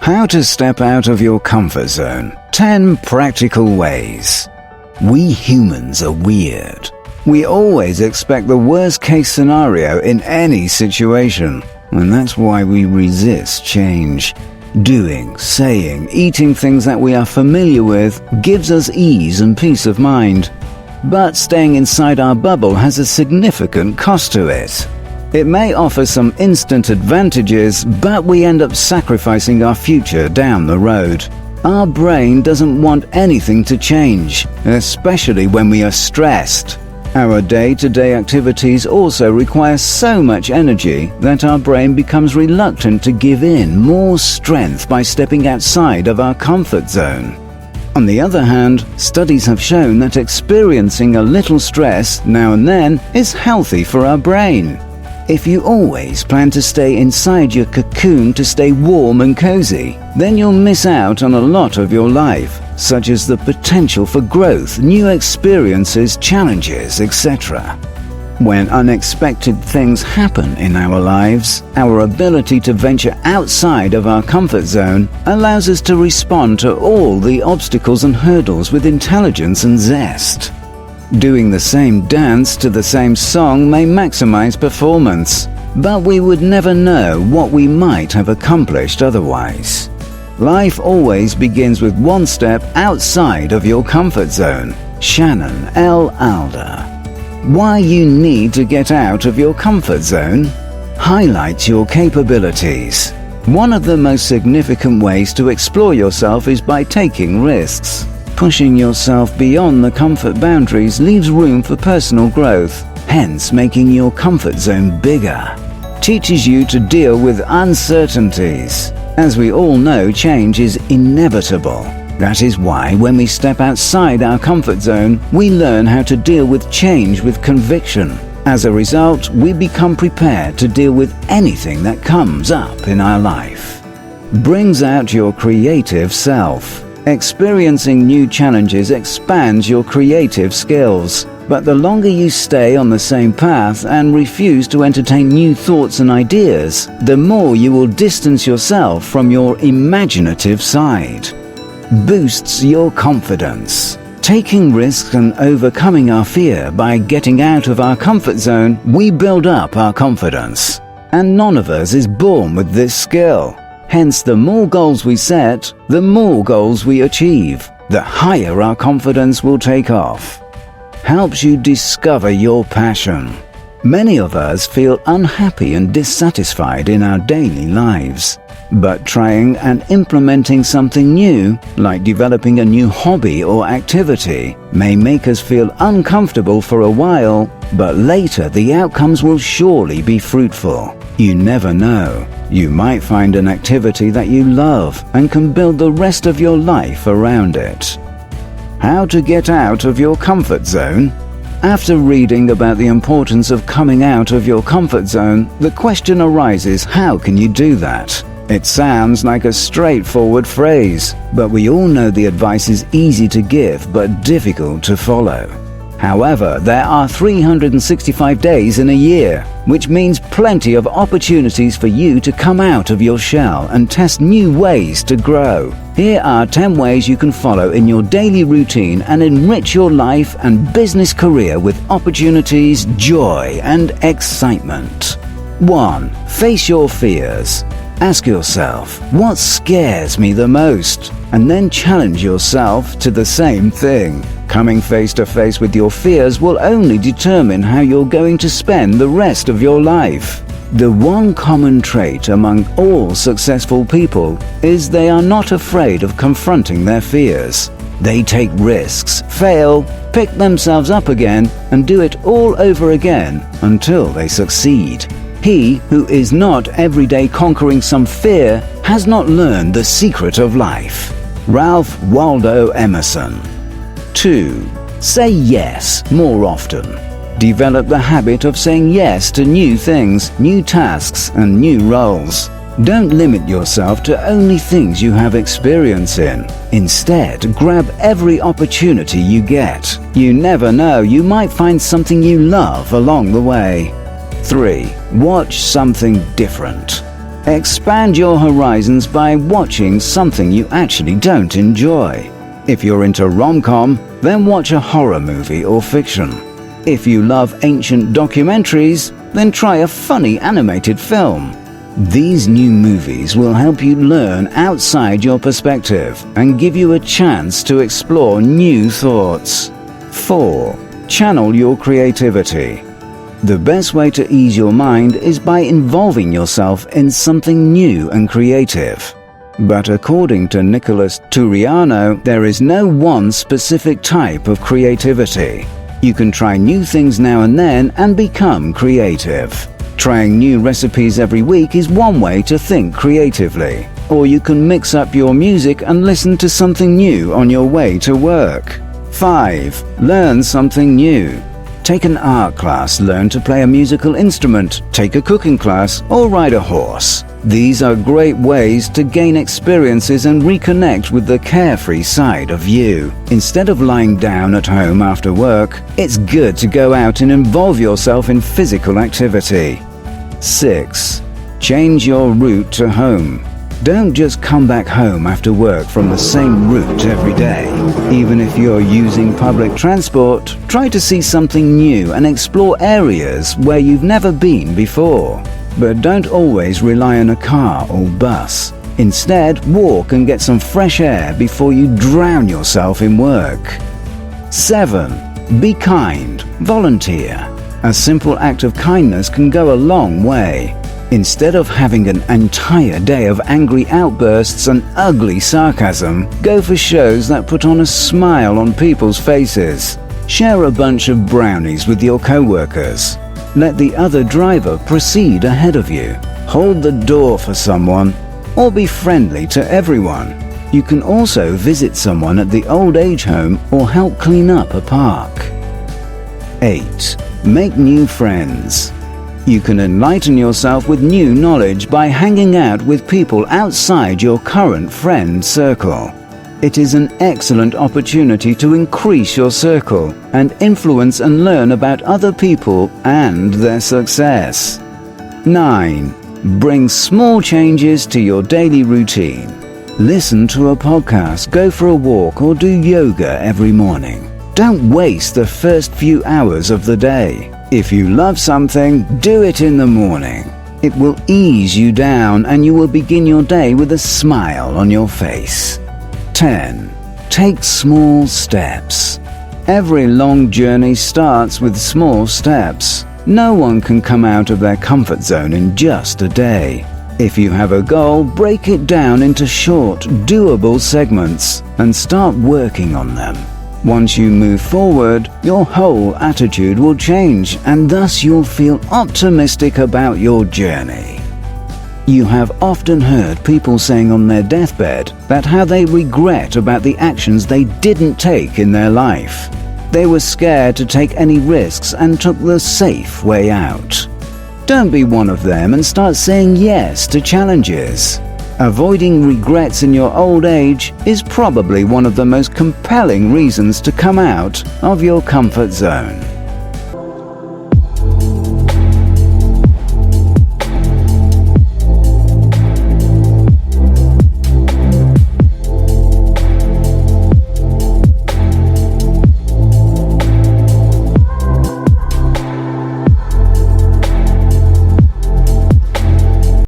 How to step out of your comfort zone. 10 practical ways. We humans are weird. We always expect the worst case scenario in any situation, and that's why we resist change. Doing, saying, eating things that we are familiar with gives us ease and peace of mind. But staying inside our bubble has a significant cost to it. It may offer some instant advantages, but we end up sacrificing our future down the road. Our brain doesn't want anything to change, especially when we are stressed. Our day-to-day activities also require so much energy that our brain becomes reluctant to give in more strength by stepping outside of our comfort zone. On the other hand, studies have shown that experiencing a little stress now and then is healthy for our brain. If you always plan to stay inside your cocoon to stay warm and cozy, then you'll miss out on a lot of your life, such as the potential for growth, new experiences, challenges, etc. When unexpected things happen in our lives, our ability to venture outside of our comfort zone allows us to respond to all the obstacles and hurdles with intelligence and zest. Doing the same dance to the same song may maximize performance, but we would never know what we might have accomplished otherwise. Life always begins with one step outside of your comfort zone. Shannon L. Alder. Why you need to get out of your comfort zone? Highlight your capabilities. One of the most significant ways to explore yourself is by taking risks. Pushing yourself beyond the comfort boundaries leaves room for personal growth, hence making your comfort zone bigger. Teaches you to deal with uncertainties. As we all know, change is inevitable. That is why when we step outside our comfort zone, we learn how to deal with change with conviction. As a result, we become prepared to deal with anything that comes up in our life. Brings out your creative self. Experiencing new challenges expands your creative skills, but the longer you stay on the same path and refuse to entertain new thoughts and ideas, the more you will distance yourself from your imaginative side. Boosts your confidence. Taking risks and overcoming our fear by getting out of our comfort zone, we build up our confidence. And none of us is born with this skill. Hence, the more goals we set, the more goals we achieve, the higher our confidence will take off. Helps you discover your passion. Many of us feel unhappy and dissatisfied in our daily lives. But trying and implementing something new, like developing a new hobby or activity, may make us feel uncomfortable for a while, but later the outcomes will surely be fruitful. You never know. You might find an activity that you love and can build the rest of your life around it. How to get out of your comfort zone? After reading about the importance of coming out of your comfort zone, the question arises, how can you do that? It sounds like a straightforward phrase, but we all know the advice is easy to give but difficult to follow. However, there are 365 days in a year, which means plenty of opportunities for you to come out of your shell and test new ways to grow. Here are 10 ways you can follow in your daily routine and enrich your life and business career with opportunities, joy, and excitement. 1. Face your fears. Ask yourself, what scares me the most? And then challenge yourself to the same thing. Coming face to face with your fears will only determine how you're going to spend the rest of your life. The one common trait among all successful people is they are not afraid of confronting their fears. They take risks, fail, pick themselves up again, and do it all over again until they succeed. He who is not every day conquering some fear has not learned the secret of life. Ralph Waldo Emerson. 2. Say yes more often. Develop the habit of saying yes to new things, new tasks, and new roles. Don't limit yourself to only things you have experience in. Instead, grab every opportunity you get. You never know, you might find something you love along the way. 3. Watch something different. Expand your horizons by watching something you actually don't enjoy. If you're into rom-com, then watch a horror movie or fiction. If you love ancient documentaries, then try a funny animated film. These new movies will help you learn outside your perspective and give you a chance to explore new thoughts. 4. Channel your creativity. The best way to ease your mind is by involving yourself in something new and creative. But according to Nicholas Turiano, there is no one specific type of creativity. You can try new things now and then and become creative. Trying new recipes every week is one way to think creatively. Or you can mix up your music and listen to something new on your way to work. 5. Learn something new. Take an art class, learn to play a musical instrument, take a cooking class, or ride a horse. These are great ways to gain experiences and reconnect with the carefree side of you. Instead of lying down at home after work, it's good to go out and involve yourself in physical activity. 6. Change your route to home. Don't just come back home after work from the same route every day. Even if you're using public transport, try to see something new and explore areas where you've never been before. But don't always rely on a car or bus. Instead, walk and get some fresh air before you drown yourself in work. 7. Be kind. Volunteer. A simple act of kindness can go a long way. Instead of having an entire day of angry outbursts and ugly sarcasm, go for shows that put on a smile on people's faces. Share a bunch of brownies with your co-workers. Let the other driver proceed ahead of you. Hold the door for someone, or be friendly to everyone. You can also visit someone at the old age home or help clean up a park. 8. Make new friends. You can enlighten yourself with new knowledge by hanging out with people outside your current friend circle. It is an excellent opportunity to increase your circle and influence and learn about other people and their success. 9. Bring small changes to your daily routine. Listen to a podcast, go for a walk, or do yoga every morning. Don't waste the first few hours of the day. If you love something, do it in the morning. It will ease you down and you will begin your day with a smile on your face. 10. Take small steps. Every long journey starts with small steps. No one can come out of their comfort zone in just a day. If you have a goal, break it down into short, doable segments and start working on them. Once you move forward, your whole attitude will change and thus you'll feel optimistic about your journey. You have often heard people saying on their deathbed that how they regret about the actions they didn't take in their life. They were scared to take any risks and took the safe way out. Don't be one of them and start saying yes to challenges. Avoiding regrets in your old age is probably one of the most compelling reasons to come out of your comfort zone.